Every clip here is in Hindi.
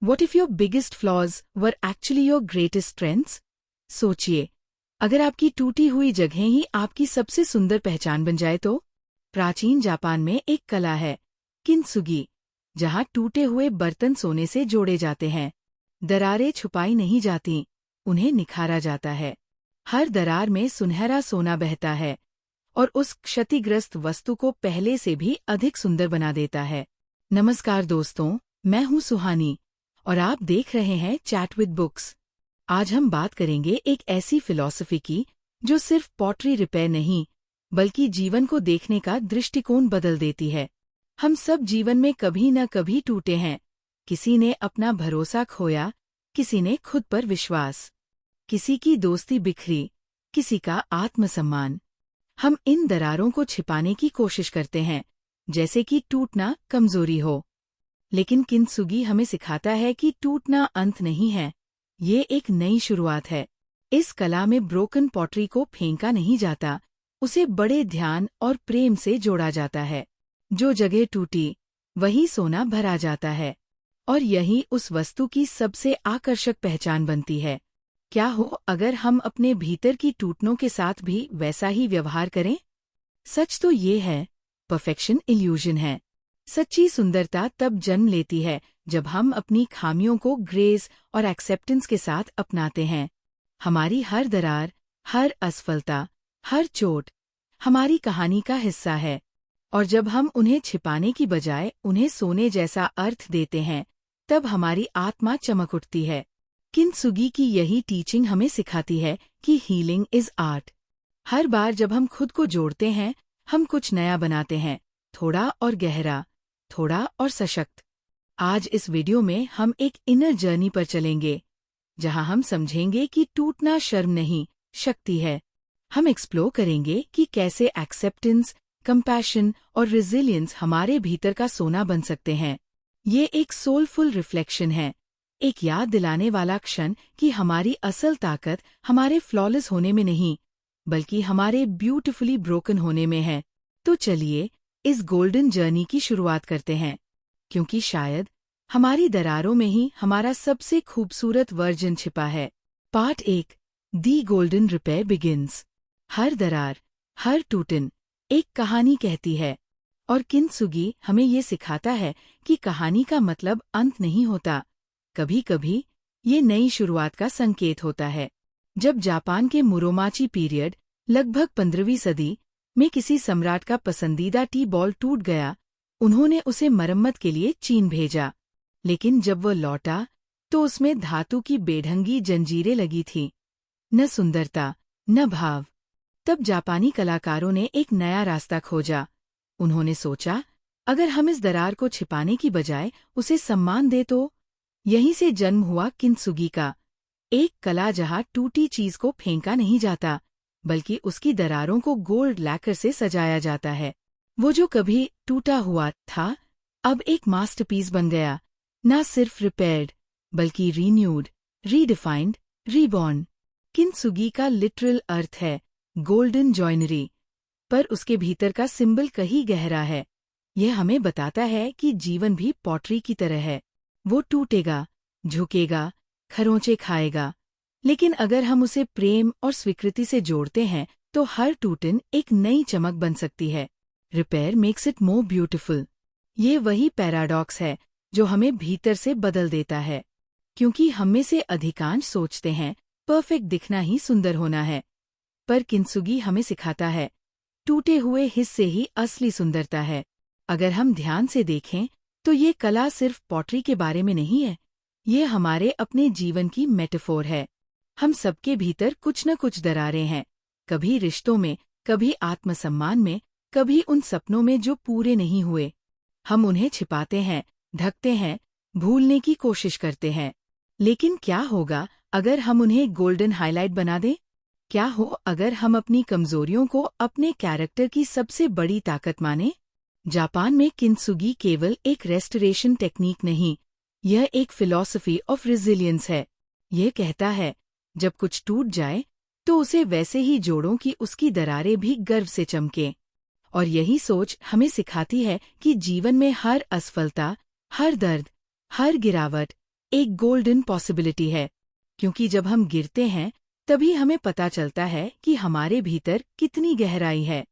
What if your biggest flaws were actually your greatest strengths? सोचिए, अगर आपकी टूटी हुई जगहें ही आपकी सबसे सुंदर पहचान बन जाए तो? प्राचीन जापान में एक कला है, किंत्सुगी, जहाँ टूटे हुए बर्तन सोने से जोड़े जाते हैं। दरारें छुपाई नहीं जाती, उन्हें निखारा जाता है। हर दरार में सुनहरा सोना बहता है और उस क्षतिग्रस्त वस्तु को पहले से भी अधिक सुंदर बना देता है। नमस्कार दोस्तों, मैं हूँ सुहानी और आप देख रहे हैं चैट विद बुक्स। आज हम बात करेंगे एक ऐसी फिलॉसफी की जो सिर्फ पॉटरी रिपेयर नहीं, बल्कि जीवन को देखने का दृष्टिकोण बदल देती है। हम सब जीवन में कभी न कभी टूटे हैं। किसी ने अपना भरोसा खोया, किसी ने खुद पर विश्वास, किसी की दोस्ती बिखरी, किसी का आत्मसम्मान। हम इन दरारों को छिपाने की कोशिश करते हैं, जैसे कि टूटना कमजोरी हो। लेकिन किंत्सुगी हमें सिखाता है कि टूटना अंत नहीं है, ये एक नई शुरुआत है। इस कला में ब्रोकन पॉटरी को फेंका नहीं जाता, उसे बड़े ध्यान और प्रेम से जोड़ा जाता है। जो जगह टूटी, वही सोना भरा जाता है, और यही उस वस्तु की सबसे आकर्षक पहचान बनती है। क्या हो अगर हम अपने भीतर की टूटनों के साथ भी वैसा ही व्यवहार करें? सच तो ये है, परफेक्शन इल्यूजन है। सच्ची सुंदरता तब जन्म लेती है जब हम अपनी खामियों को ग्रेस और एक्सेप्टेंस के साथ अपनाते हैं। हमारी हर दरार, हर असफलता, हर चोट हमारी कहानी का हिस्सा है, और जब हम उन्हें छिपाने की बजाय उन्हें सोने जैसा अर्थ देते हैं, तब हमारी आत्मा चमक उठती है। किंत्सुगी की यही टीचिंग हमें सिखाती है कि हीलिंग इज आर्ट। हर बार जब हम खुद को जोड़ते हैं, हम कुछ नया बनाते हैं, थोड़ा और गहरा, थोड़ा और सशक्त। आज इस वीडियो में हम एक इनर जर्नी पर चलेंगे, जहां हम समझेंगे कि टूटना शर्म नहीं, शक्ति है। हम एक्सप्लोर करेंगे कि कैसे एक्सेप्टेंस, कंपैशन और रेजिलियंस हमारे भीतर का सोना बन सकते हैं। ये एक सोलफुल रिफ्लेक्शन है, एक याद दिलाने वाला क्षण कि हमारी असल ताकत हमारे फ्लॉलेस होने में नहीं, बल्कि हमारे ब्यूटिफुली ब्रोकन होने में है। तो चलिए इस गोल्डन जर्नी की शुरुआत करते हैं, क्योंकि शायद हमारी दरारों में ही हमारा सबसे खूबसूरत वर्जन छिपा है। पार्ट 1, दी गोल्डन रिपेयर बिगिंस। हर दरार, हर टूटन एक कहानी कहती है, और किंत्सुगी हमें ये सिखाता है कि कहानी का मतलब अंत नहीं होता। कभी कभी ये नई शुरुआत का संकेत होता है। जब जापान के मुरोमाची पीरियड, लगभग 15वीं सदी में किसी सम्राट का पसंदीदा टी बॉल टूट गया, उन्होंने उसे मरम्मत के लिए चीन भेजा। लेकिन जब वह लौटा, तो उसमें धातु की बेढंगी जंजीरें लगी थीं। न सुंदरता, न भाव। तब जापानी कलाकारों ने एक नया रास्ता खोजा। उन्होंने सोचा, अगर हम इस दरार को छिपाने की बजाय उसे सम्मान दें तो? यहीं से जन्म हुआ किंत्सुगी का, एक कला जहाँ टूटी चीज को फेंका नहीं जाता, बल्कि उसकी दरारों को गोल्ड लैकर से सजाया जाता है। वो जो कभी टूटा हुआ था, अब एक मास्टरपीस बन गया, ना सिर्फ रिपेयर्ड, बल्कि रीन्यूड, रीडिफाइंड, रीबॉर्न। किंत्सुगी का लिटरल अर्थ है गोल्डन जॉइनरी, पर उसके भीतर का सिंबल कहीं गहरा है। यह हमें बताता है कि जीवन भी पॉटरी की तरह है। वो टूटेगा, झुकेगा, खरोंचे खाएगा, लेकिन अगर हम उसे प्रेम और स्वीकृति से जोड़ते हैं, तो हर टूटन एक नई चमक बन सकती है। Repair makes it more beautiful. ये वही पैराडॉक्स है जो हमें भीतर से बदल देता है, क्योंकि हम में से अधिकांश सोचते हैं परफेक्ट दिखना ही सुंदर होना है, पर किंत्सुगी हमें सिखाता है टूटे हुए हिस्से ही असली सुंदरता है। अगर हम ध्यान से देखें, तो ये कला सिर्फ पॉटरी के बारे में नहीं है, ये हमारे अपने जीवन की मेटाफोर है। हम सबके भीतर कुछ न कुछ दरारें हैं, कभी रिश्तों में, कभी आत्मसम्मान में, कभी उन सपनों में जो पूरे नहीं हुए। हम उन्हें छिपाते हैं, ढकते हैं, भूलने की कोशिश करते हैं। लेकिन क्या होगा अगर हम उन्हें गोल्डन हाइलाइट बना दें? क्या हो अगर हम अपनी कमजोरियों को अपने कैरेक्टर की सबसे बड़ी ताकत माने? जापान में किंत्सुगी केवल एक रेस्टोरेशन टेक्निक नहीं, यह एक फिलॉसफी ऑफ रेजिलियंस है। यह कहता है, जब कुछ टूट जाए, तो उसे वैसे ही जोड़ो कि उसकी दरारें भी गर्व से चमकें। और यही सोच हमें सिखाती है कि जीवन में हर असफलता, हर दर्द, हर गिरावट एक गोल्डन पॉसिबिलिटी है, क्योंकि जब हम गिरते हैं तभी हमें पता चलता है कि हमारे भीतर कितनी गहराई है,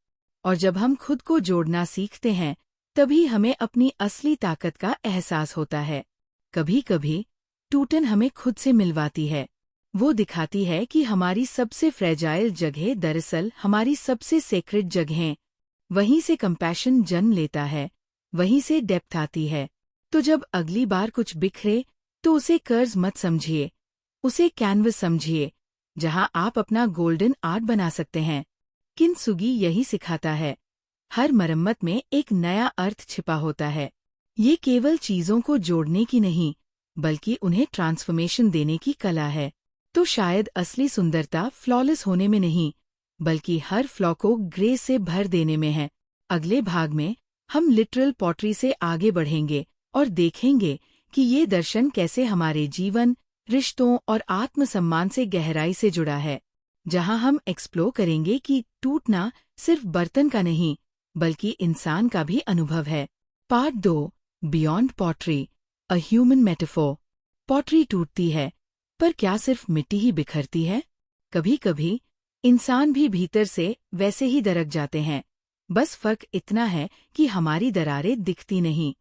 और जब हम खुद को जोड़ना सीखते हैं तभी हमें अपनी असली ताकत का एहसास होता है। कभी कभी टूटन हमें खुद से मिलवाती है। वो दिखाती है कि हमारी सबसे फ्रेजाइल जगह दरअसल हमारी सबसे सेक्रेड जगहें। वहीं से कंपैशन जन्म लेता है, वहीं से डेप्थ आती है। तो जब अगली बार कुछ बिखरे तो उसे कर्ज मत समझिए, उसे कैनवस समझिए, जहां आप अपना गोल्डन आर्ट बना सकते हैं। किंत्सुगी यही सिखाता है, हर मरम्मत में एक नया अर्थ छिपा होता है। ये केवल चीजों को जोड़ने की नहीं, बल्कि उन्हें ट्रांसफॉर्मेशन देने की कला है। तो शायद असली सुंदरता फ्लॉलेस होने में नहीं, बल्कि हर फ्लॉ को ग्रेस से भर देने में है। अगले भाग में हम लिटरल पॉटरी से आगे बढ़ेंगे और देखेंगे कि ये दर्शन कैसे हमारे जीवन, रिश्तों और आत्मसम्मान से गहराई से जुड़ा है, जहां हम एक्सप्लोर करेंगे कि टूटना सिर्फ बर्तन का नहीं, बल्कि इंसान का भी अनुभव है। Part 2, beyond pottery, a human metaphor. Pottery टूटती है, पर क्या सिर्फ मिट्टी ही बिखरती है? कभी कभी इंसान भी भीतर से वैसे ही दरक जाते हैं। बस फर्क इतना है कि हमारी दरारें दिखती नहीं।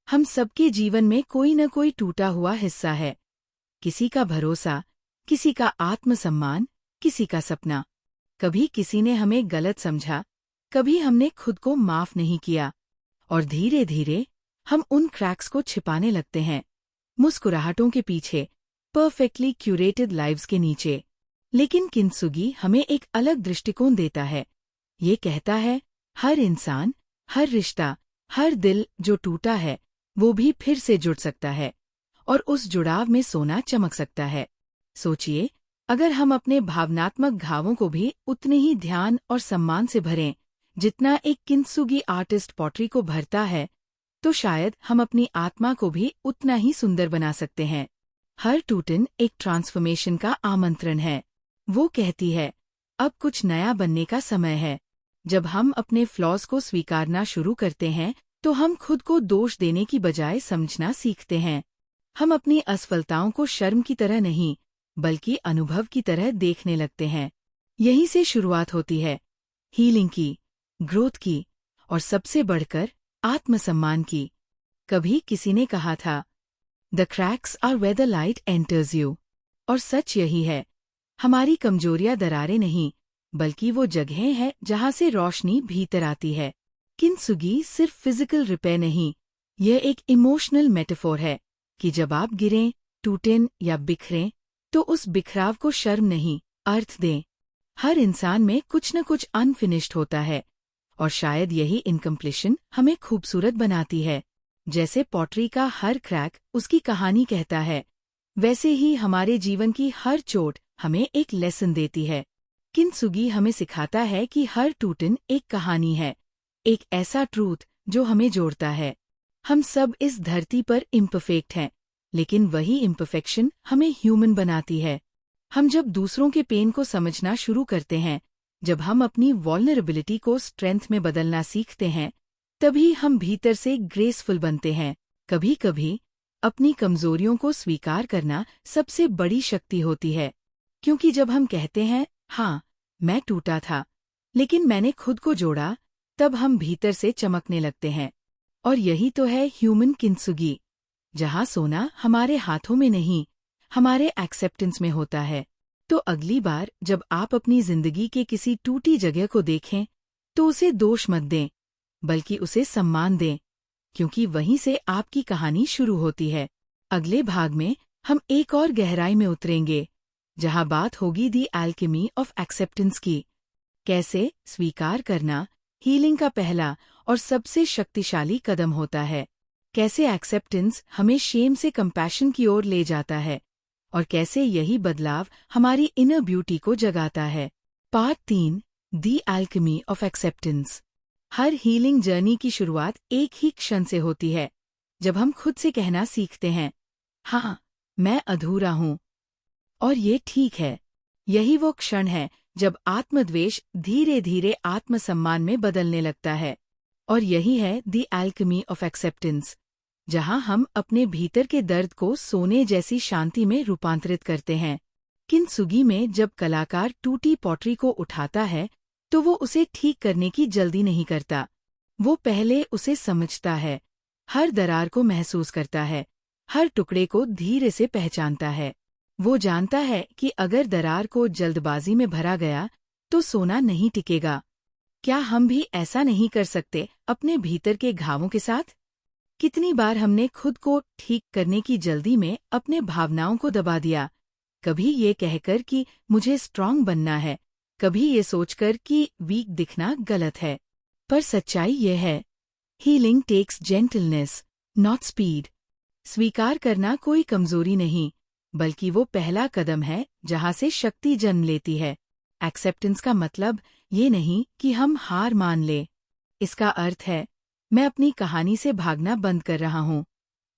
हम सबके जीवन में कोई न कोई टूटा हुआ हिस्सा है। किसी का भरोसा, किसी का आत्मसम्मान, किसी का सपना। कभी किसी ने हमें गलत समझा, कभी हमने खुद को माफ नहीं किया, और धीरे धीरे हम उन क्रैक्स को छिपाने लगते हैं, मुस्कुराहटों के पीछे, परफेक्टली क्यूरेटेड लाइव्स के नीचे। लेकिन किंत्सुगी हमें एक अलग दृष्टिकोण देता है। ये कहता है, हर इंसान, हर रिश्ता, हर दिल जो टूटा है वो भी फिर से जुड़ सकता है, और उस जुड़ाव में सोना चमक सकता है। सोचिए, अगर हम अपने भावनात्मक घावों को भी उतने ही ध्यान और सम्मान से भरें जितना एक किंत्सुगी आर्टिस्ट पॉटरी को भरता है, तो शायद हम अपनी आत्मा को भी उतना ही सुंदर बना सकते हैं। हर टूटन एक ट्रांसफॉर्मेशन का आमंत्रण है। वो कहती है, अब कुछ नया बनने का समय है। जब हम अपने फ्लॉज को स्वीकारना शुरू करते हैं तो हम खुद को दोष देने की बजाय समझना सीखते हैं। हम अपनी असफलताओं को शर्म की तरह नहीं, बल्कि अनुभव की तरह देखने लगते हैं। यहीं से शुरुआत होती है, हीलिंग की, ग्रोथ की, और सबसे बढ़कर आत्मसम्मान की। कभी किसी ने कहा था, the cracks are where the light enters you. और सच यही है, हमारी कमजोरियां दरारें नहीं, बल्कि वो जगहें हैं जहां से रोशनी भीतर आती है। किंत्सुगी सिर्फ फिजिकल रिपेयर नहीं, यह एक इमोशनल मेटाफोर है कि जब आप गिरें, टूटें या बिखरें, तो उस बिखराव को शर्म नहीं, अर्थ दें। हर इंसान में कुछ न कुछ अनफिनिश्ड होता है, और शायद यही इनकम्प्लीशन हमें खूबसूरत बनाती है। जैसे पॉटरी का हर क्रैक उसकी कहानी कहता है, वैसे ही हमारे जीवन की हर चोट हमें एक लेसन देती है। किंत्सुगी हमें सिखाता है कि हर टूटन एक कहानी है, एक ऐसा ट्रूथ जो हमें जोड़ता है। हम सब इस धरती पर इम्परफेक्ट हैं, लेकिन वही इम्परफेक्शन हमें ह्यूमन बनाती है। हम जब दूसरों के पेन को समझना शुरू करते हैं, जब हम अपनी वल्नरेबिलिटी को स्ट्रेंथ में बदलना सीखते हैं, तभी हम भीतर से ग्रेसफुल बनते हैं। कभी कभी अपनी कमजोरियों को स्वीकार करना सबसे बड़ी शक्ति होती है, क्योंकि जब हम कहते हैं, हाँ, मैं टूटा था, लेकिन मैंने खुद को जोड़ा, तब हम भीतर से चमकने लगते हैं। और यही तो है ह्यूमन किंत्सुगी, जहाँ सोना हमारे हाथों में नहीं, हमारे एक्सेप्टेंस में होता है। तो अगली बार जब आप अपनी जिंदगी के किसी टूटी जगह को देखें, तो उसे दोष मत दें, बल्कि उसे सम्मान दें, क्योंकि वहीं से आपकी कहानी शुरू होती है। अगले भाग में हम एक और गहराई में उतरेंगे, जहां बात होगी दी एल्केमी ऑफ एक्सेप्टेंस की। कैसे स्वीकार करना हीलिंग का पहला और सबसे शक्तिशाली कदम होता है। कैसे एक्सेप्टेंस हमें शेम से कंपैशन की ओर ले जाता है, और कैसे यही बदलाव हमारी इनर ब्यूटी को जगाता है। Part 3, the alchemy of acceptance. Her healing journey की शुरुआत एक ही क्षण से होती है, जब हम खुद से कहना सीखते हैं, हाँ, मैं अधूरा हूँ, और ये ठीक है। यही वो क्षण है जब आत्मद्वेष धीरे धीरे आत्मसम्मान में बदलने लगता है। और यही है दी एल्केमी ऑफ एक्सेप्टेंस, जहां हम अपने भीतर के दर्द को सोने जैसी शांति में रूपांतरित करते हैं। किंत्सुगी में जब कलाकार टूटी पॉटरी को उठाता है तो वो उसे ठीक करने की जल्दी नहीं करता। वो पहले उसे समझता है, हर दरार को महसूस करता है, हर टुकड़े को धीरे से पहचानता है। वो जानता है कि अगर दरार को जल्दबाजी में भरा गया तो सोना नहीं टिकेगा। क्या हम भी ऐसा नहीं कर सकते अपने भीतर के घावों के साथ? कितनी बार हमने खुद को ठीक करने की जल्दी में अपने भावनाओं को दबा दिया, कभी ये कहकर कि मुझे स्ट्रांग बनना है, कभी ये सोचकर कि वीक दिखना गलत है। पर सच्चाई ये है, healing takes gentleness, not speed. स्वीकार करना कोई कमजोरी नहीं, बल्कि वो पहला कदम है जहां से शक्ति जन्म लेती है। एक्सेप्टेंस का मतलब ये नहीं कि हम हार मान लें। इसका अर्थ है, मैं अपनी कहानी से भागना बंद कर रहा हूँ।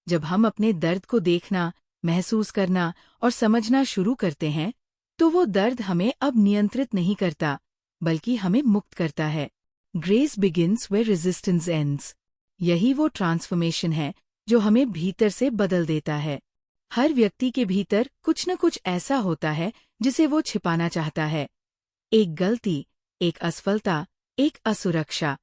जब हम अपने दर्द को देखना, महसूस करना और समझना शुरू करते हैं, तो वो दर्द हमें अब नियंत्रित नहीं करता, बल्कि हमें मुक्त करता है। Grace begins where resistance ends. यही वो ट्रांसफॉर्मेशन है जो हमें भीतर से बदल देता है। हर व्यक्ति के भीतर कुछ न कुछ ऐसा होता है जिसे वो छिपाना चाहता है। एक गलती, एक असफलता, एक असुरक्षा।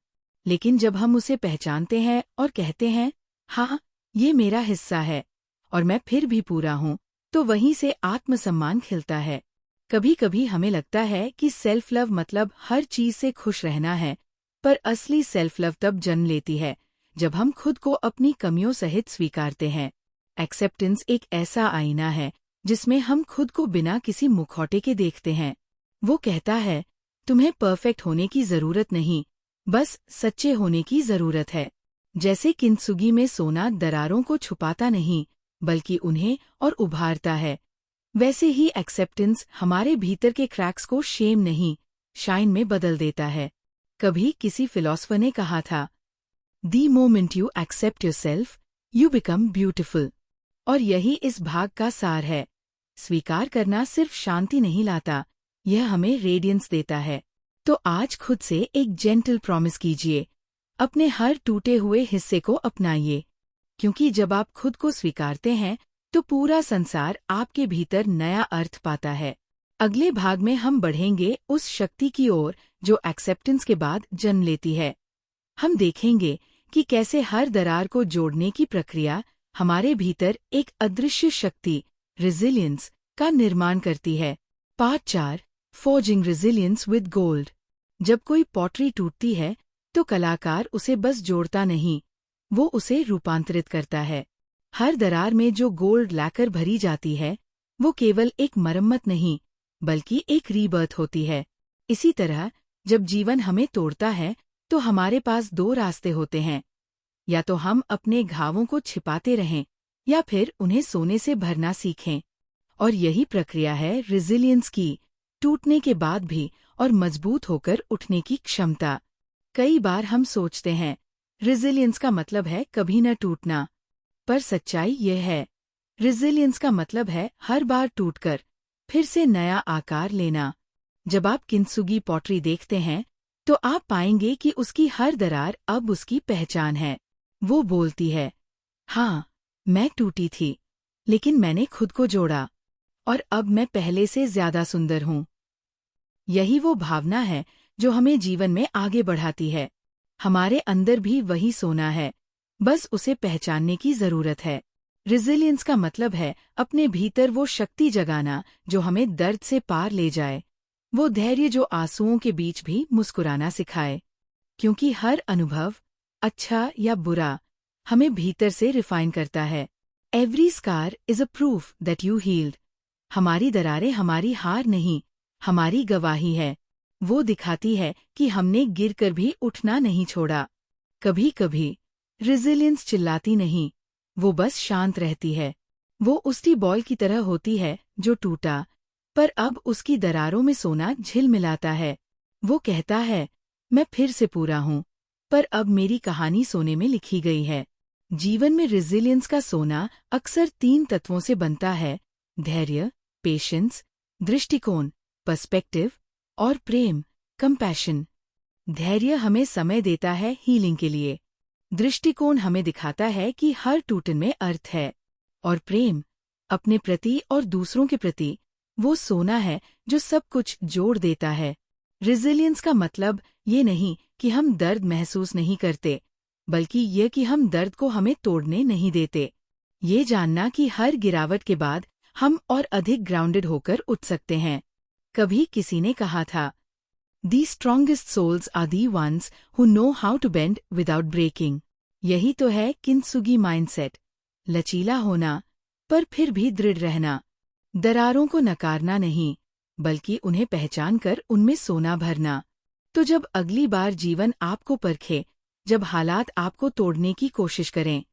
लेकिन जब हम उसे पहचानते हैं और कहते हैं, हाँ, ये मेरा हिस्सा है और मैं फिर भी पूरा हूँ, तो वहीं से आत्मसम्मान खिलता है। कभी कभी हमें लगता है कि सेल्फ लव मतलब हर चीज से खुश रहना है, पर असली सेल्फ लव तब जन्म लेती है जब हम खुद को अपनी कमियों सहित स्वीकारते हैं। एक्सेप्टेंस एक ऐसा आईना है जिसमें हम खुद को बिना किसी मुखौटे के देखते हैं। वो कहता है, तुम्हें परफेक्ट होने की जरूरत नहीं, बस सच्चे होने की जरूरत है। जैसे किंत्सुगी में सोना दरारों को छुपाता नहीं, बल्कि उन्हें और उभारता है, वैसे ही एक्सेप्टेंस हमारे भीतर के क्रैक्स को शेम नहीं, शाइन में बदल देता है। कभी किसी फिलॉसफर ने कहा था, the moment you accept yourself, you become beautiful. और यही इस भाग का सार है। स्वीकार करना सिर्फ शांति नहीं लाता, यह हमें रेडियंस देता है। तो आज खुद से एक जेंटल प्रॉमिस कीजिए, अपने हर टूटे हुए हिस्से को अपनाइए, क्योंकि जब आप खुद को स्वीकारते हैं तो पूरा संसार आपके भीतर नया अर्थ पाता है। अगले भाग में हम बढ़ेंगे उस शक्ति की ओर जो एक्सेप्टेंस के बाद जन्म लेती है। हम देखेंगे कि कैसे हर दरार को जोड़ने की प्रक्रिया हमारे भीतर एक अदृश्य शक्ति, रेजिलियंस, का निर्माण करती है। Part 4, forging resilience with gold. जब कोई पॉटरी टूटती है तो कलाकार उसे बस जोड़ता नहीं, वो उसे रूपांतरित करता है। हर दरार में जो गोल्ड लैकर भरी जाती है, वो केवल एक मरम्मत नहीं, बल्कि एक रीबर्थ होती है। इसी तरह जब जीवन हमें तोड़ता है तो हमारे पास दो रास्ते होते हैं, या तो हम अपने घावों को छिपाते रहें या फिर उन्हें सोने से भरना सीखें। और यही प्रक्रिया है रेजिलियंस की, टूटने के बाद भी और मजबूत होकर उठने की क्षमता। कई बार हम सोचते हैं, रेजिलियंस का मतलब है कभी न टूटना, पर सच्चाई यह है, रेजिलियंस का मतलब है हर बार टूटकर फिर से नया आकार लेना। जब आप किंत्सुगी पॉटरी देखते हैं तो आप पाएंगे कि उसकी हर दरार अब उसकी पहचान है। वो बोलती है, हाँ, मैं टूटी थी, लेकिन मैंने खुद को जोड़ा और अब मैं पहले से ज्यादा सुंदर हूँ। यही वो भावना है जो हमें जीवन में आगे बढ़ाती है। हमारे अंदर भी वही सोना है, बस उसे पहचानने की जरूरत है। रेजिलियंस का मतलब है अपने भीतर वो शक्ति जगाना जो हमें दर्द से पार ले जाए, वो धैर्य जो आंसुओं के बीच भी मुस्कुराना सिखाए। क्योंकि हर अनुभव, अच्छा या बुरा, हमें भीतर से रिफाइन करता है। Every scar is a proof that you healed. हमारी दरारें हमारी हार नहीं, हमारी गवाही है। वो दिखाती है कि हमने गिरकर भी उठना नहीं छोड़ा। कभी कभी रेजिलियंस चिल्लाती नहीं, वो बस शांत रहती है। वो उसी बॉल की तरह होती है जो टूटा, पर अब उसकी दरारों में सोना झिलमिलाता है। वो कहता है, मैं फिर से पूरा हूँ, पर अब मेरी कहानी सोने में लिखी गई है। जीवन में रेजिलियंस का सोना अक्सर 3 तत्वों से बनता है, धैर्य, पेशेंस, दृष्टिकोण, पर्सपेक्टिव, और प्रेम, कंपैशन। धैर्य हमें समय देता है हीलिंग के लिए। दृष्टिकोण हमें दिखाता है कि हर टूटन में अर्थ है, और प्रेम, अपने प्रति और दूसरों के प्रति, वो सोना है जो सब कुछ जोड़ देता है। रेजिलियंस का मतलब ये नहीं कि हम दर्द महसूस नहीं करते, बल्कि ये कि हम दर्द को हमें तोड़ने नहीं देते। ये जानना कि हर गिरावट के बाद हम और अधिक ग्राउंडेड होकर उठ सकते हैं। कभी किसी ने कहा था, "The strongest souls are the ones who know how to bend without breaking." यही तो है किंत्सुगी माइंडसेट, लचीला होना पर फिर भी दृढ़ रहना, दरारों को नकारना नहीं, बल्कि उन्हें पहचान कर उनमें सोना भरना। तो जब अगली बार जीवन आपको परखे, जब हालात आपको तोड़ने की कोशिश करें,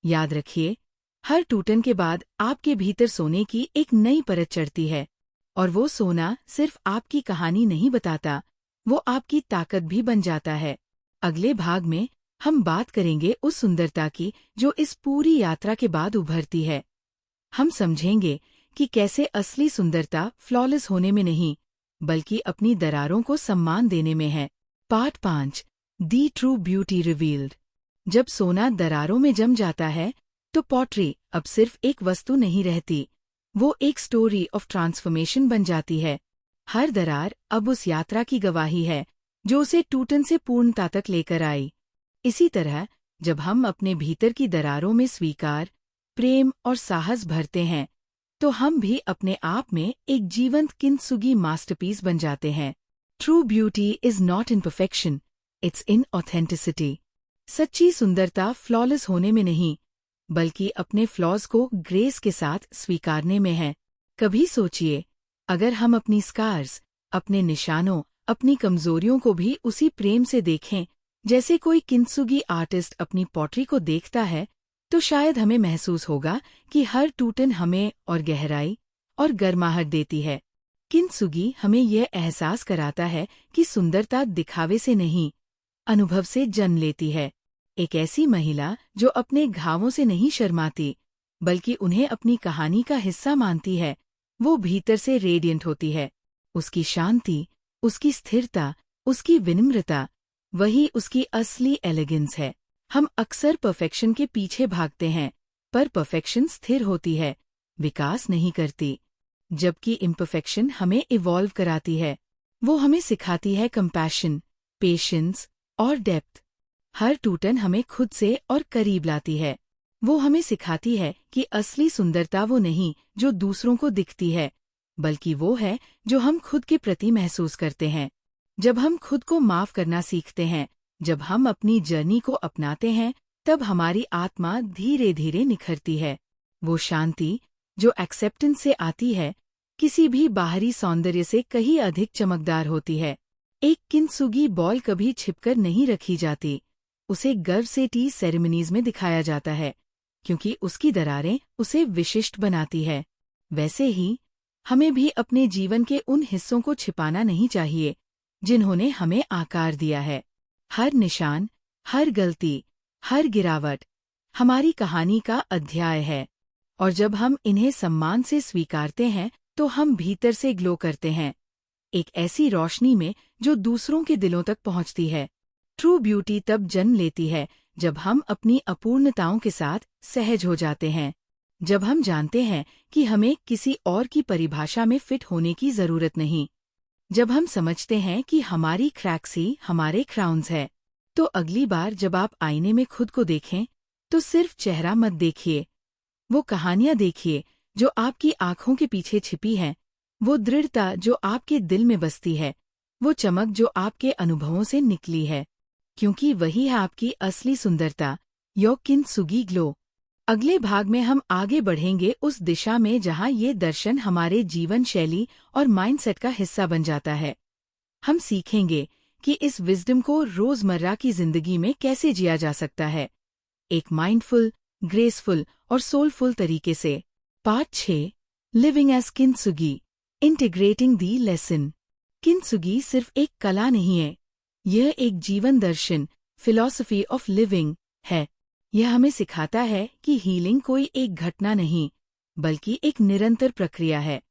याद रखिए, हर टूटन के बाद आपके भीतर सोने की एक नई परत चढ़ती है, और वो सोना सिर्फ आपकी कहानी नहीं बताता, वो आपकी ताकत भी बन जाता है। अगले भाग में हम बात करेंगे उस सुंदरता की जो इस पूरी यात्रा के बाद उभरती है। हम समझेंगे कि कैसे असली सुंदरता फ्लॉलेस होने में नहीं, बल्कि अपनी दरारों को सम्मान देने में है। पार्ट 5, दी ट्रू ब्यूटी रिवील्ड। जब सोना दरारों में जम जाता है, तो पॉटरी अब सिर्फ एक वस्तु नहीं रहती, वो एक स्टोरी ऑफ ट्रांसफॉर्मेशन बन जाती है। हर दरार अब उस यात्रा की गवाही है जो उसे टूटन से पूर्णता तक लेकर आई। इसी तरह जब हम अपने भीतर की दरारों में स्वीकार, प्रेम और साहस भरते हैं, तो हम भी अपने आप में एक जीवंत किंत्सुगी मास्टरपीस बन जाते हैं। True beauty is not in perfection, it's in authenticity. सच्ची सुंदरता फ्लॉलेस होने में नहीं, बल्कि अपने फ्लॉज को ग्रेस के साथ स्वीकारने में है। कभी सोचिए, अगर हम अपनी स्कार्स, अपने निशानों, अपनी कमजोरियों को भी उसी प्रेम से देखें जैसे कोई किंत्सुगी आर्टिस्ट अपनी पॉटरी को देखता है, तो शायद हमें महसूस होगा कि हर टूटन हमें और गहराई और गर्माहट देती है। किंत्सुगी हमें यह एहसास कराता है कि सुंदरता दिखावे से नहीं, अनुभव से जन्म लेती है। एक ऐसी महिला जो अपने घावों से नहीं शर्माती, बल्कि उन्हें अपनी कहानी का हिस्सा मानती है, वो भीतर से रेडिएंट होती है। उसकी शांति, उसकी स्थिरता, उसकी विनम्रता, वही उसकी असली एलिगेंस है। हम अक्सर परफेक्शन के पीछे भागते हैं, पर परफेक्शन स्थिर होती है, विकास नहीं करती। जबकि इम्परफेक्शन हमें इवॉल्व कराती है। वो हमें सिखाती है कंपैशन, पेशेंस और डेप्थ। हर टूटन हमें खुद से और करीब लाती है। वो हमें सिखाती है कि असली सुंदरता वो नहीं जो दूसरों को दिखती है, बल्कि वो है जो हम खुद के प्रति महसूस करते हैं। जब हम खुद को माफ करना सीखते हैं, जब हम अपनी जर्नी को अपनाते हैं, तब हमारी आत्मा धीरे धीरे निखरती है। वो शांति जो एक्सेप्टेंस से आती है, किसी भी बाहरी सौंदर्य से कहीं अधिक चमकदार होती है। एक किंत्सुगी बॉल कभी छिपकर नहीं रखी जाती, उसे गर्व से टी सेरेमनीज में दिखाया जाता है, क्योंकि उसकी दरारें उसे विशिष्ट बनाती है। वैसे ही हमें भी अपने जीवन के उन हिस्सों को छिपाना नहीं चाहिए जिन्होंने हमें आकार दिया है। हर निशान, हर गलती, हर गिरावट हमारी कहानी का अध्याय है, और जब हम इन्हें सम्मान से स्वीकारते हैं तो हम भीतर से ग्लो करते हैं, एक ऐसी रोशनी में जो दूसरों के दिलों तक पहुंचती है। ट्रू ब्यूटी तब जन्म लेती है जब हम अपनी अपूर्णताओं के साथ सहज हो जाते हैं, जब हम जानते हैं कि हमें किसी और की परिभाषा में फिट होने की जरूरत नहीं, जब हम समझते हैं कि हमारी क्रैक्स ही हमारे क्राउन्स है। तो अगली बार जब आप आईने में खुद को देखें, तो सिर्फ चेहरा मत देखिए, वो कहानियां देखिए जो आपकी आंखों के पीछे छिपी हैं, वो दृढ़ता जो आपके दिल में बसती है, वो चमक जो आपके अनुभवों से निकली है, क्योंकि वही है आपकी असली सुंदरता, योर किंत्सुगी ग्लो। अगले भाग में हम आगे बढ़ेंगे उस दिशा में जहां ये दर्शन हमारे जीवन शैली और माइंडसेट का हिस्सा बन जाता है। हम सीखेंगे कि इस विजडम को रोजमर्रा की जिंदगी में कैसे जिया जा सकता है, एक माइंडफुल, ग्रेसफुल और सोलफुल तरीके से। Part 6, living as kintsugi, integrating the lesson. Kintsugi सिर्फ एक कला नहीं है, यह एक जीवन दर्शन, फिलॉसफी ऑफ लिविंग है। यह हमें सिखाता है कि हीलिंग कोई एक घटना नहीं, बल्कि एक निरंतर प्रक्रिया है,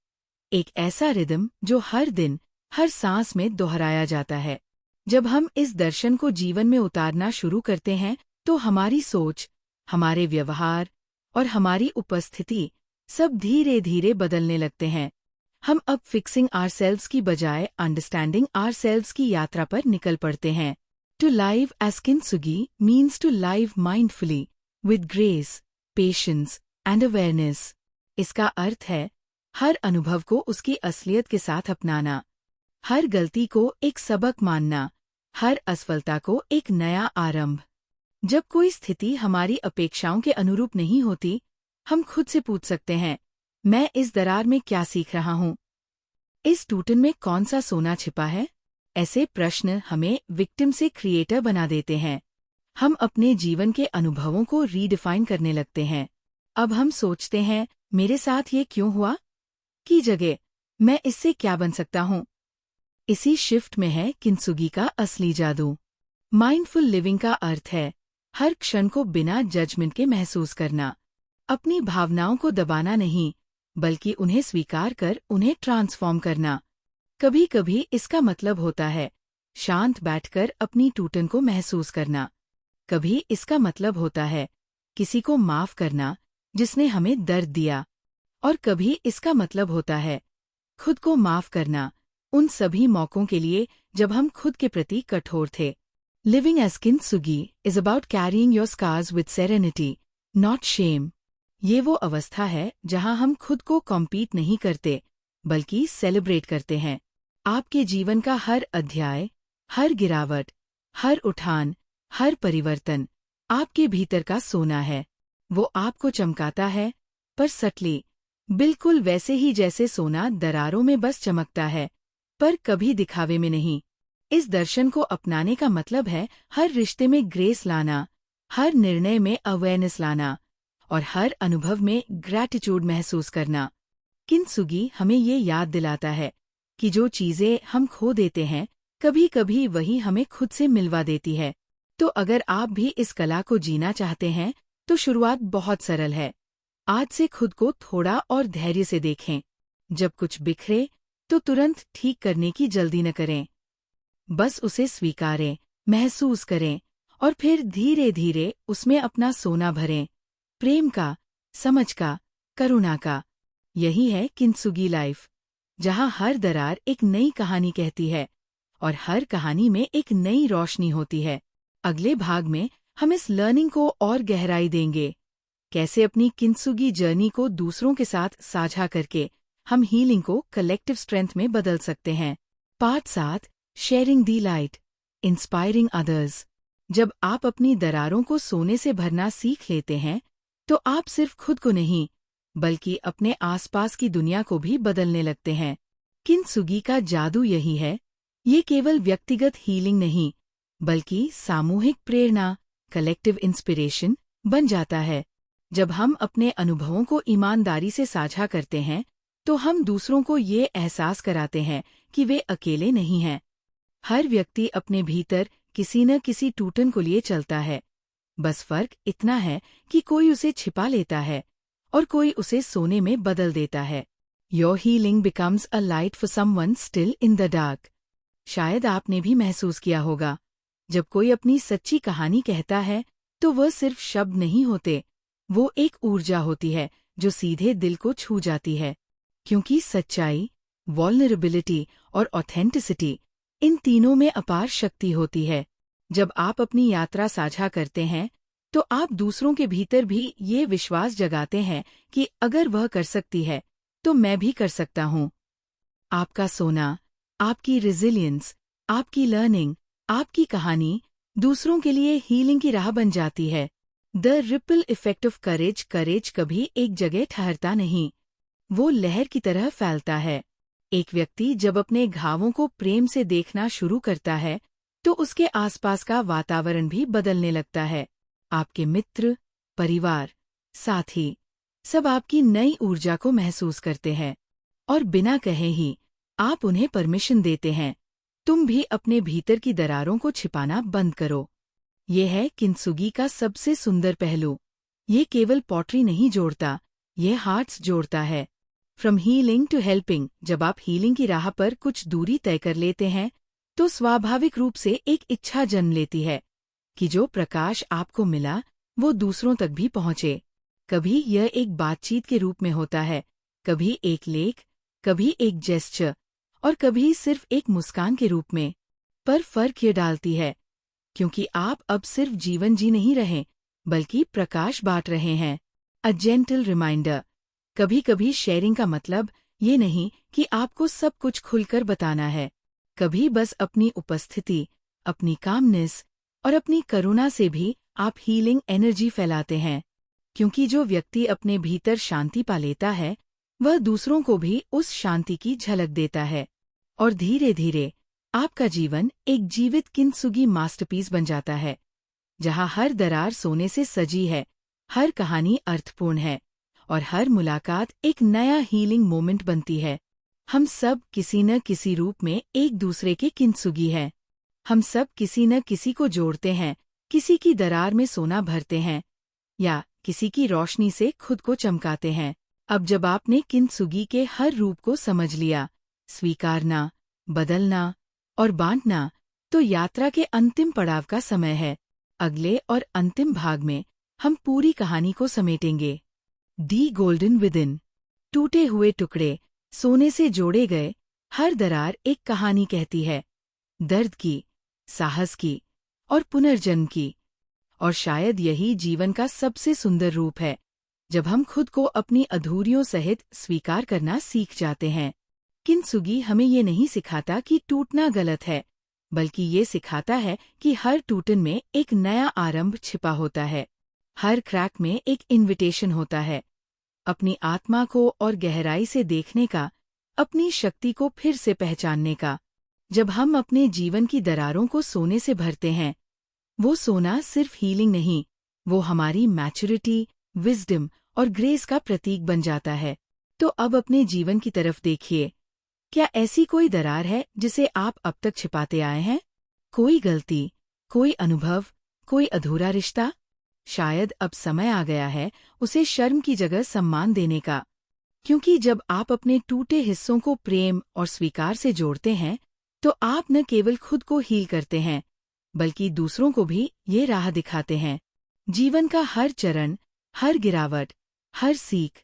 एक ऐसा रिदम जो हर दिन, हर सांस में दोहराया जाता है। जब हम इस दर्शन को जीवन में उतारना शुरू करते हैं, तो हमारी सोच, हमारे व्यवहार और हमारी उपस्थिति सब धीरे धीरे बदलने लगते हैं। हम अब फिक्सिंग आवरसेल्व्स की बजाय अंडरस्टैंडिंग आवरसेल्व्स की यात्रा पर निकल पड़ते हैं। To live as kintsugi means to live mindfully with grace, patience and awareness. इसका अर्थ है हर अनुभव को उसकी असलियत के साथ अपनाना, हर गलती को एक सबक मानना, हर असफलता को एक नया आरंभ। जब कोई स्थिति हमारी अपेक्षाओं के अनुरूप नहीं होती, हम खुद से पूछ सकते हैं, मैं इस दरार में क्या सीख रहा हूँ? इस टूटन में कौन सा सोना छिपा है? ऐसे प्रश्न हमें विक्टिम से क्रिएटर बना देते हैं। हम अपने जीवन के अनुभवों को रीडिफाइन करने लगते हैं। अब हम सोचते हैं, मेरे साथ ये क्यों हुआ? की जगह, मैं इससे क्या बन सकता हूँ? इसी शिफ्ट में है किंत्सुगी का असली जादू। माइंडफुल लिविंग का अर्थ है हर क्षण को बिना जजमेंट के महसूस करना, अपनी भावनाओं को दबाना नहीं, बल्कि उन्हें स्वीकार कर उन्हें ट्रांसफॉर्म करना। कभी कभी इसका मतलब होता है शांत बैठकर अपनी टूटन को महसूस करना। कभी इसका मतलब होता है किसी को माफ करना जिसने हमें दर्द दिया। और कभी इसका मतलब होता है खुद को माफ करना उन सभी मौकों के लिए जब हम खुद के प्रति कठोर थे। Living as kintsugi is about carrying your scars with serenity, not shame. ये वो अवस्था है जहां हम खुद को कॉम्पीट नहीं करते, बल्कि सेलिब्रेट करते हैं। आपके जीवन का हर अध्याय, हर गिरावट, हर उठान, हर परिवर्तन आपके भीतर का सोना है। वो आपको चमकाता है, पर सटली, बिल्कुल वैसे ही जैसे सोना दरारों में बस चमकता है, पर कभी दिखावे में नहीं। इस दर्शन को अपनाने का मतलब है हर रिश्ते में ग्रेस लाना, हर निर्णय में अवेयरनेस लाना और हर अनुभव में ग्रैटिट्यूड महसूस करना। किंत्सुगी हमें ये याद दिलाता है कि जो चीजें हम खो देते हैं, कभी कभी वही हमें खुद से मिलवा देती है। तो अगर आप भी इस कला को जीना चाहते हैं, तो शुरुआत बहुत सरल है। आज से खुद को थोड़ा और धैर्य से देखें। जब कुछ बिखरे, तो तुरंत ठीक करने की जल्दी न करें। बस उसे स्वीकारें, महसूस करें और फिर धीरे धीरे उसमें अपना सोना भरें। प्रेम का, समझ का, करुणा का। यही है किंत्सुगी लाइफ, जहाँ हर दरार एक नई कहानी कहती है और हर कहानी में एक नई रोशनी होती है। अगले भाग में हम इस लर्निंग को और गहराई देंगे। कैसे अपनी किंत्सुगी जर्नी को दूसरों के साथ साझा करके हम हीलिंग को कलेक्टिव स्ट्रेंथ में बदल सकते हैं। पार्ट 7, शेयरिंग दी लाइट, इंस्पायरिंग अदर्स। जब आप अपनी दरारों को सोने से भरना सीख लेते हैं, तो आप सिर्फ खुद को नहीं, बल्कि अपने आसपास की दुनिया को भी बदलने लगते हैं। किंत्सुगी का जादू यही है, ये केवल व्यक्तिगत हीलिंग नहीं, बल्कि सामूहिक प्रेरणा, कलेक्टिव इंस्पिरेशन बन जाता है। जब हम अपने अनुभवों को ईमानदारी से साझा करते हैं, तो हम दूसरों को ये एहसास कराते हैं कि वे अकेले नहीं हैं। हर व्यक्ति अपने भीतर किसी न किसी टूटन को लिए चलता है। बस फर्क इतना है कि कोई उसे छिपा लेता है और कोई उसे सोने में बदल देता है। Your healing becomes a light for someone still in the dark. शायद आपने भी महसूस किया होगा, जब कोई अपनी सच्ची कहानी कहता है, तो वह सिर्फ शब्द नहीं होते, वो एक ऊर्जा होती है जो सीधे दिल को छू जाती है। क्योंकि सच्चाई, वल्नरेबिलिटी और ऑथेंटिसिटी, इन तीनों में अपार शक्ति होती है। जब आप अपनी यात्रा साझा करते हैं, तो आप दूसरों के भीतर भी ये विश्वास जगाते हैं कि अगर वह कर सकती है, तो मैं भी कर सकता हूँ। आपका सोना, आपकी रेजिलियंस, आपकी लर्निंग, आपकी कहानी दूसरों के लिए हीलिंग की राह बन जाती है। The ripple effect of courage. Courage कभी एक जगह ठहरता नहीं, वो लहर की तरह फैलता है। एक व्यक्ति जब अपने घावों को प्रेम से देखना शुरू करता है, तो उसके आसपास का वातावरण भी बदलने लगता है। आपके मित्र, परिवार, साथी सब आपकी नई ऊर्जा को महसूस करते हैं और बिना कहे ही आप उन्हें परमिशन देते हैं, तुम भी अपने भीतर की दरारों को छिपाना बंद करो। ये है किंत्सुगी का सबसे सुंदर पहलू। ये केवल पॉटरी नहीं जोड़ता, ये हार्ट्स जोड़ता है। From healing to helping. जब आप हीलिंग की राह पर कुछ दूरी तय कर लेते हैं, तो स्वाभाविक रूप से एक इच्छा जन्म लेती है कि जो प्रकाश आपको मिला वो दूसरों तक भी पहुंचे। कभी यह एक बातचीत के रूप में होता है, कभी एक लेख, कभी एक जेस्चर और कभी सिर्फ एक मुस्कान के रूप में। पर फर्क ये डालती है, क्योंकि आप अब सिर्फ जीवन जी नहीं रहे, बल्कि प्रकाश बांट रहे हैं। A gentle reminder. कभी कभी शेयरिंग का मतलब ये नहीं कि आपको सब कुछ खुलकर बताना है। कभी बस अपनी उपस्थिति, अपनी कामनेस और अपनी करुणा से भी आप हीलिंग एनर्जी फैलाते हैं। क्योंकि जो व्यक्ति अपने भीतर शांति पा लेता है, वह दूसरों को भी उस शांति की झलक देता है। और धीरे धीरे आपका जीवन एक जीवित किंतसुगी मास्टरपीस बन जाता है, जहाँ हर दरार सोने से सजी है, हर कहानी अर्थपूर्ण है और हर मुलाकात एक नया हीलिंग मोमेंट बनती है। हम सब किसी न किसी रूप में एक दूसरे के किंतसुगी हैं। हम सब किसी न किसी को जोड़ते हैं, किसी की दरार में सोना भरते हैं या किसी की रोशनी से खुद को चमकाते हैं। अब जब आपने किंतसुगी के हर रूप को समझ लिया, स्वीकारना, बदलना और बांटना, तो यात्रा के अंतिम पड़ाव का समय है। अगले और अंतिम भाग में हम पूरी कहानी को समेटेंगे। दी गोल्डन विदिन। टूटे हुए टुकड़े सोने से जोड़े गए। हर दरार एक कहानी कहती है, दर्द की, साहस की और पुनर्जन्म की। और शायद यही जीवन का सबसे सुंदर रूप है, जब हम खुद को अपनी अधूरियों सहित स्वीकार करना सीख जाते हैं। किंतसुगी हमें ये नहीं सिखाता कि टूटना गलत है, बल्कि ये सिखाता है कि हर टूटन में एक नया आरंभ छिपा होता है। हर क्रैक में एक इन्विटेशन होता है, अपनी आत्मा को और गहराई से देखने का, अपनी शक्ति को फिर से पहचानने का। जब हम अपने जीवन की दरारों को सोने से भरते हैं, वो सोना सिर्फ हीलिंग नहीं, वो हमारी मैच्योरिटी, विजडम और ग्रेस का प्रतीक बन जाता है। तो अब अपने जीवन की तरफ देखिए। क्या ऐसी कोई दरार है जिसे आप अब तक छिपाते आए हैं? कोई गलती, कोई अनुभव, कोई अधूरा रिश्ता? शायद अब समय आ गया है उसे शर्म की जगह सम्मान देने का। क्योंकि जब आप अपने टूटे हिस्सों को प्रेम और स्वीकार से जोड़ते हैं, तो आप न केवल खुद को हील करते हैं, बल्कि दूसरों को भी ये राह दिखाते हैं। जीवन का हर चरण, हर गिरावट, हर सीख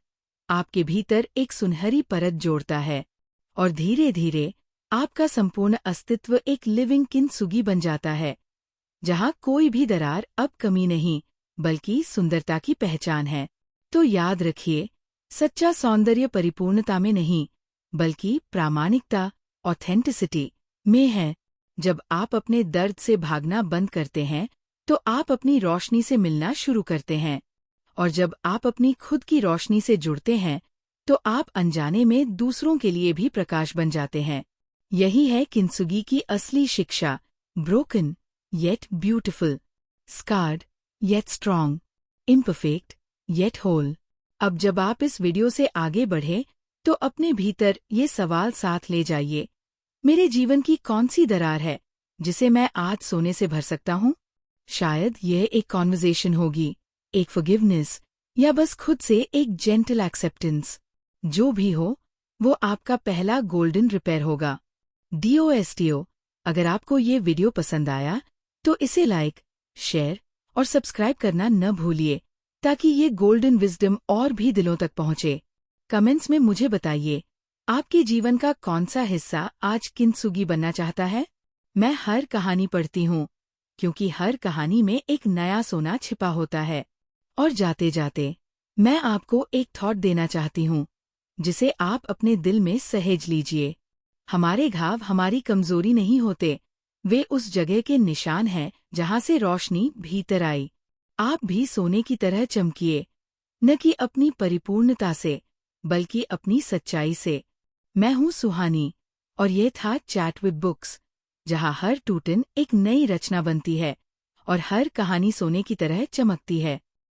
आपके भीतर एक सुनहरी परत जोड़ता है और धीरे धीरे आपका संपूर्ण अस्तित्व एक लिविंग किंतसुगी बन जाता है, जहाँ कोई भी दरार अब कमी नहीं, बल्कि सुंदरता की पहचान है। तो याद रखिए, सच्चा सौंदर्य परिपूर्णता में नहीं, बल्कि प्रामाणिकता, ऑथेंटिसिटी में है। जब आप अपने दर्द से भागना बंद करते हैं, तो आप अपनी रोशनी से मिलना शुरू करते हैं। और जब आप अपनी खुद की रोशनी से जुड़ते हैं, तो आप अनजाने में दूसरों के लिए भी प्रकाश बन जाते हैं। यही है किंतसुगी की असली शिक्षा। Broken yet beautiful, scarred yet strong, imperfect yet whole. अब जब आप इस वीडियो से आगे बढ़े, तो अपने भीतर ये सवाल साथ ले जाइए, मेरे जीवन की कौन सी दरार है जिसे मैं आज सोने से भर सकता हूँ? शायद यह एक कॉन्वर्सेशन होगी, एक फॉरगिवनेस, या बस खुद से एक जेंटल एक्सेप्टेंस। जो भी हो, वो आपका पहला गोल्डन रिपेयर होगा। DOSTO। अगर आपको ये वीडियो पसंद आया, तो इसे लाइक, शेयर और सब्सक्राइब करना न भूलिए, ताकि ये गोल्डन विजडम और भी दिलों तक पहुंचे। कमेंट्स में मुझे बताइए, आपके जीवन का कौन सा हिस्सा आज किंतसुगी बनना चाहता है? मैं हर कहानी पढ़ती हूँ, क्योंकि हर कहानी में एक नया सोना छिपा होता है। और जाते जाते मैं आपको एक थॉट देना चाहती हूँ, जिसे आप अपने दिल में सहेज लीजिए। हमारे घाव हमारी कमजोरी नहीं होते, वे उस जगह के निशान हैं जहाँ से रोशनी भीतर आई। आप भी सोने की तरह चमकिए, न कि अपनी परिपूर्णता से, बल्कि अपनी सच्चाई से। मैं हूँ सुहानी, और ये था चैट विद बुक्स, जहाँ हर टूटन एक नई रचना बनती है और हर कहानी सोने की तरह चमकती है।